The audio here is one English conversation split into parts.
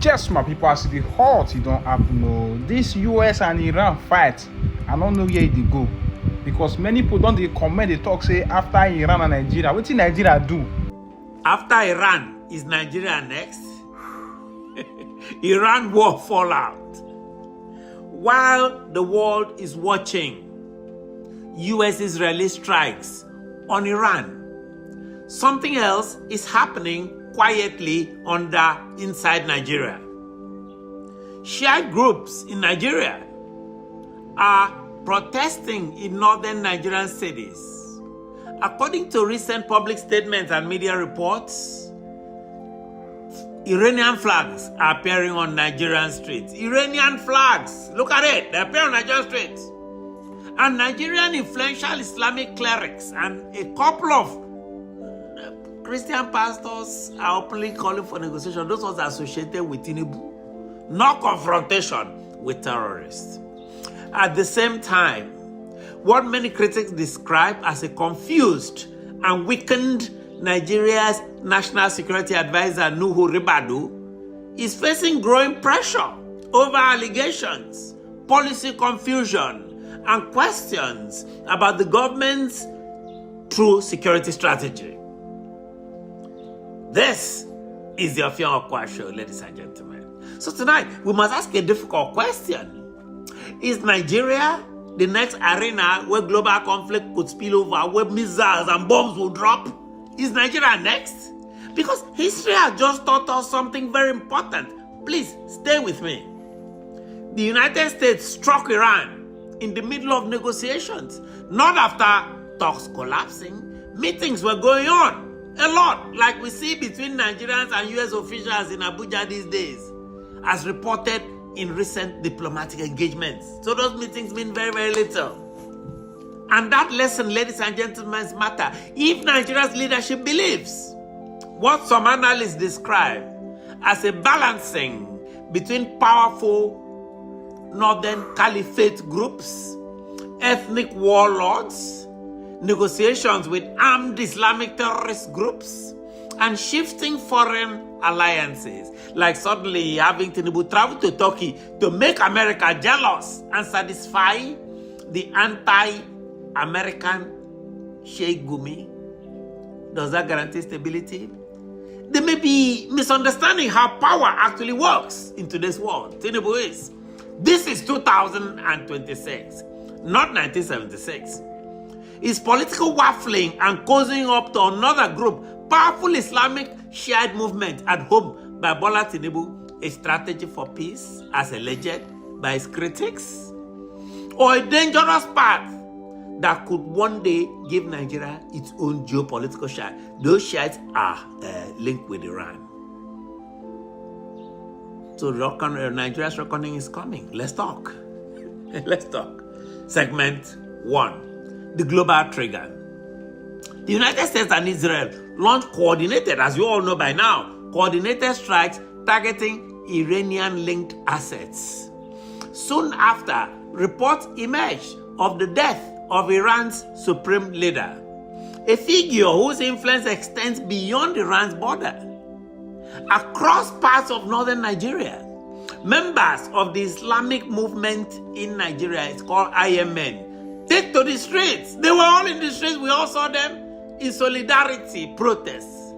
Just my people, as the hot, you don't happen. No, this US and Iran fight, I don't know where they go, because many people don't they comment, they talk say after Iran and Nigeria, what did Nigeria do? After Iran, is Nigeria next? Iran war fallout. While the world is watching US-Israeli strikes on Iran, something else is happening quietly inside Nigeria. Shiite groups in Nigeria are protesting in northern Nigerian cities. According to recent public statements and media reports, Iranian flags are appearing on Nigerian streets. Iranian flags, look at it, they appear on Nigerian streets. And Nigerian influential Islamic clerics and a couple of Christian pastors are openly calling for negotiation. Those ones are associated with Tinubu, not confrontation with terrorists. At the same time, what many critics describe as a confused and weakened Nigeria's National Security Advisor, Nuhu Ribadu, is facing growing pressure over allegations, policy confusion, and questions about the government's true security strategy. This is the Ofion Okwa Show, ladies and gentlemen. So tonight, we must ask a difficult question. Is Nigeria the next arena where global conflict could spill over, where missiles and bombs will drop? Is Nigeria next? Because history has just taught us something very important. Please, stay with me. The United States struck Iran in the middle of negotiations, not after talks collapsing. Meetings were going on. A lot, like we see between Nigerians and US officials in Abuja these days, as reported in recent diplomatic engagements. So those meetings mean very, very little. And that lesson, ladies and gentlemen, matter if Nigeria's leadership believes what some analysts describe as a balancing between powerful northern caliphate groups, ethnic warlords, negotiations with armed Islamic terrorist groups, and shifting foreign alliances, like suddenly having Tinubu travel to Turkey to make America jealous and satisfy the anti-American Sheikh Gumi. Does that guarantee stability? They may be misunderstanding how power actually works in today's world. Tinubu is. This is 2026, not 1976. Is political waffling and cozying up to another group, powerful Islamic Shiite movement at home by Bola Tinubu, a strategy for peace as alleged by his critics? Or a dangerous path that could one day give Nigeria its own geopolitical Shiite? Those Shiites are linked with Iran. So Nigeria's reckoning is coming. Let's talk. Let's talk. Segment 1. The global trigger. The United States and Israel launched coordinated, as you all know by now, coordinated strikes targeting Iranian-linked assets. Soon after, reports emerged of the death of Iran's supreme leader, a figure whose influence extends beyond Iran's border. Across parts of northern Nigeria, members of the Islamic movement in Nigeria, it's called IMN, take to the streets. They were all in the streets. We all saw them in solidarity protests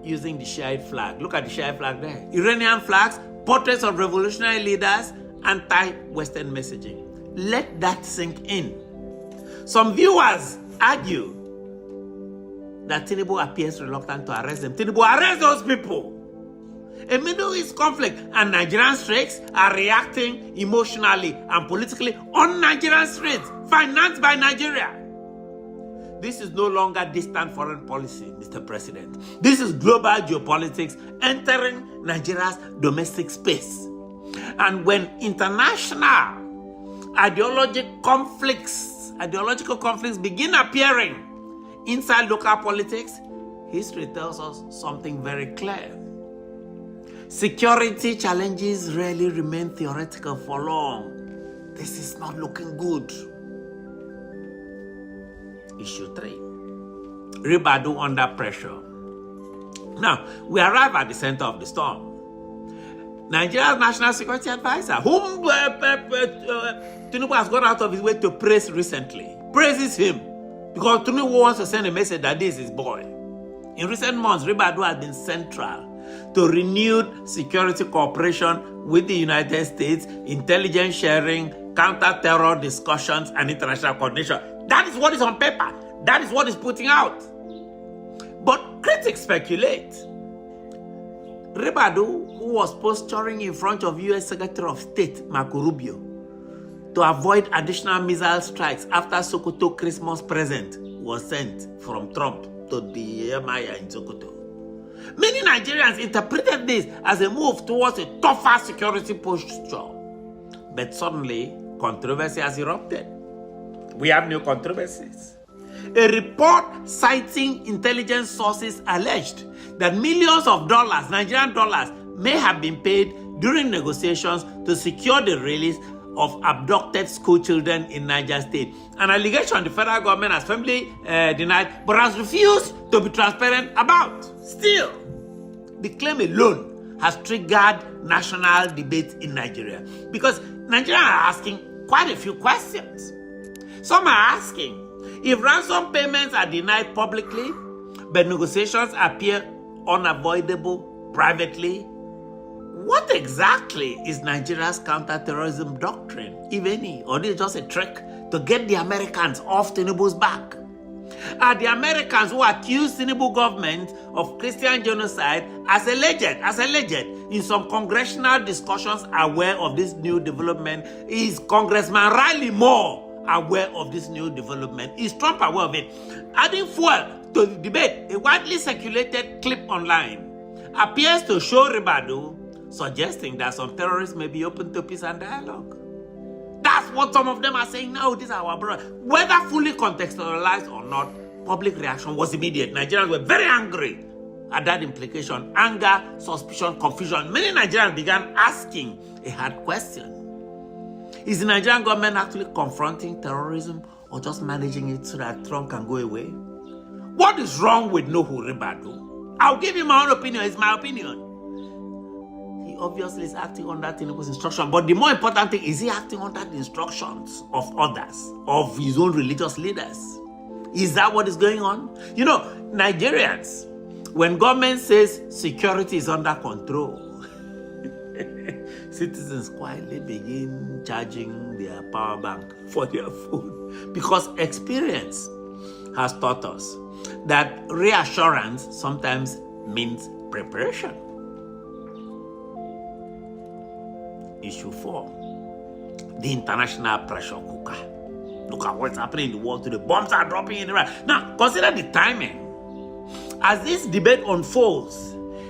using the Shiite flag. Look at the Shiite flag there. Iranian flags, portraits of revolutionary leaders, anti-Western messaging. Let that sink in. Some viewers argue that Tinubu appears reluctant to arrest them. Tinubu, arrest those people. A Middle East conflict and Nigerian streets are reacting emotionally and politically on Nigerian streets, financed by Nigeria. This is no longer distant foreign policy, Mr. President. This is global geopolitics entering Nigeria's domestic space. And when international ideological conflicts begin appearing inside local politics, history tells us something very clear. Security challenges rarely remain theoretical for long. This is not looking good. Issue 3. Ribadu under pressure. Now, we arrive at the center of the storm. Nigeria's National Security Advisor, whom Tinubu has gone out of his way to praise recently, praises him because Tinubu wants to send a message that this is his boy. In recent months, Ribadu has been central to renewed security cooperation with the United States, intelligence sharing, counter-terror discussions, and international coordination. That is what is on paper. That is what is putting out. But critics speculate. Ribadu, who was posturing in front of U.S. Secretary of State Marco Rubio to avoid additional missile strikes after Sokoto Christmas present was sent from Trump to the Maya in Sokoto. Many Nigerians interpreted this as a move towards a tougher security posture. But suddenly, controversy has erupted. We have new controversies. A report citing intelligence sources alleged that millions of dollars, Nigerian dollars, may have been paid during negotiations to secure the release of abducted school children in Niger State. An allegation the federal government has firmly denied, but has refused to be transparent about. Still, the claim alone has triggered national debate in Nigeria because Nigerians are asking quite a few questions. Some are asking, if ransom payments are denied publicly, but negotiations appear unavoidable privately, what exactly is Nigeria's counter-terrorism doctrine, if any, or is it just a trick to get the Americans off Tinubu's back? Are the Americans who accuse Tinubu government of Christian genocide as alleged in some congressional discussions aware of this new development? Is Congressman Riley Moore aware of this new development? Is Trump aware of it? Adding fuel to the debate, a widely circulated clip online appears to show Ribadu suggesting that some terrorists may be open to peace and dialogue. That's what some of them are saying now. These are our brothers. Whether fully contextualized or not, public reaction was immediate. Nigerians were very angry at that implication. Anger, suspicion, confusion. Many Nigerians began asking a hard question. Is the Nigerian government actually confronting terrorism or just managing it so that Trump can go away? What is wrong with Nuhu Ribadu? I'll give you my own opinion. It's my opinion. He obviously is acting under Tinubu's instruction, but the more important thing is he acting under the instructions of others, of his own religious leaders. Is that what is going on? You know, Nigerians, when government says security is under control, citizens quietly begin charging their power bank for their food because experience has taught us that reassurance sometimes means preparation. Issue 4, the international pressure cooker. Look at what's happening in the world today. Bombs are dropping in Iran. Now, consider the timing. As this debate unfolds,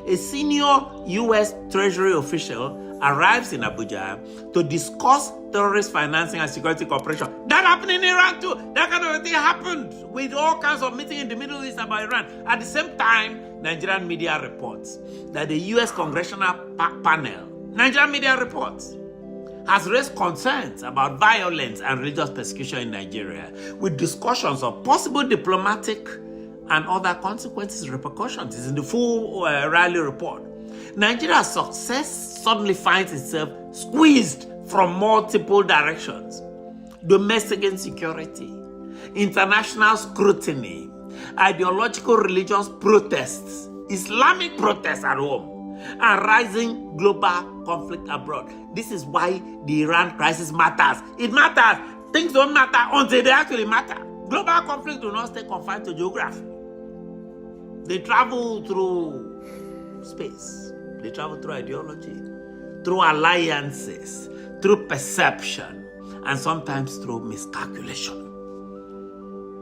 a senior U.S. Treasury official arrives in Abuja to discuss terrorist financing and security cooperation. That happened in Iran too. That kind of thing happened with all kinds of meetings in the Middle East about Iran. At the same time, Nigerian media reports that the U.S. Congressional panel, Nigerian media reports, has raised concerns about violence and religious persecution in Nigeria, with discussions of possible diplomatic and other consequences, repercussions. It's in the full Riley report. Nigeria's success suddenly finds itself squeezed from multiple directions. Domestic insecurity, international scrutiny, ideological religious protests, Islamic protests at home, and rising global conflict abroad. This is why the Iran crisis matters. It matters. Things don't matter until they actually matter. Global conflict do not stay confined to geography. They travel through space. They travel through ideology, through alliances, through perception, and sometimes through miscalculation.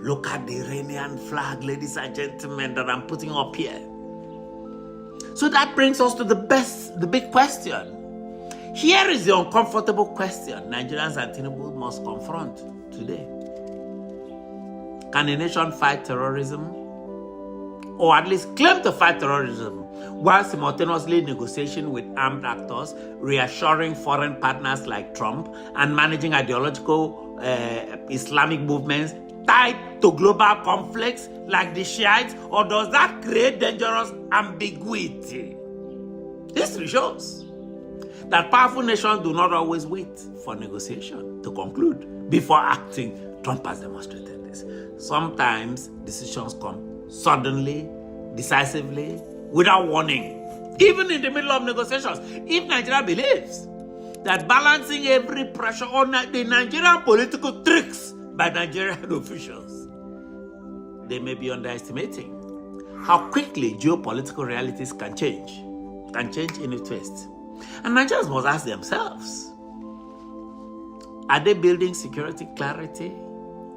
Look at the Iranian flag, ladies and gentlemen, that I'm putting up here. So that brings us to the big question. Here is the uncomfortable question Nigerians and Tinubu must confront today. Can a nation fight terrorism, or at least claim to fight terrorism, while simultaneously negotiating with armed actors, reassuring foreign partners like Trump, and managing ideological Islamic movements tied to global conflicts like the Shiites, or does that create dangerous ambiguity? History shows that powerful nations do not always wait for negotiation to conclude before acting. Trump has demonstrated this. Sometimes decisions come suddenly, decisively, without warning, even in the middle of negotiations. If Nigeria believes that balancing every pressure on the Nigerian political tricks by Nigerian officials, they may be underestimating how quickly geopolitical realities can change in a twist. And Nigerians must ask themselves, are they building security clarity,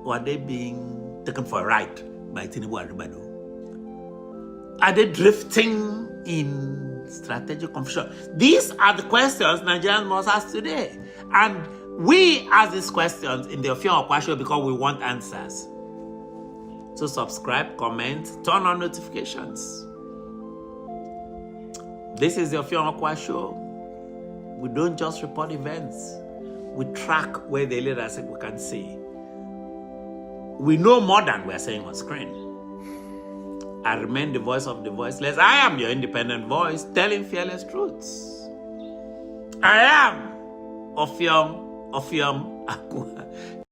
or are they being taken for a ride by Tinubu and Ribadu? Are they drifting in strategic confusion? These are the questions Nigerians must ask today. And we ask these questions in the Ofion Okwa Show because we want answers. So subscribe, comment, turn on notifications. This is the Ofion Okwa Show. We don't just report events. We track where they lead us, we can see. We know more than we are saying on screen. I remain the voice of the voiceless. I am your independent voice, telling fearless truths. I am Ofion Akwa,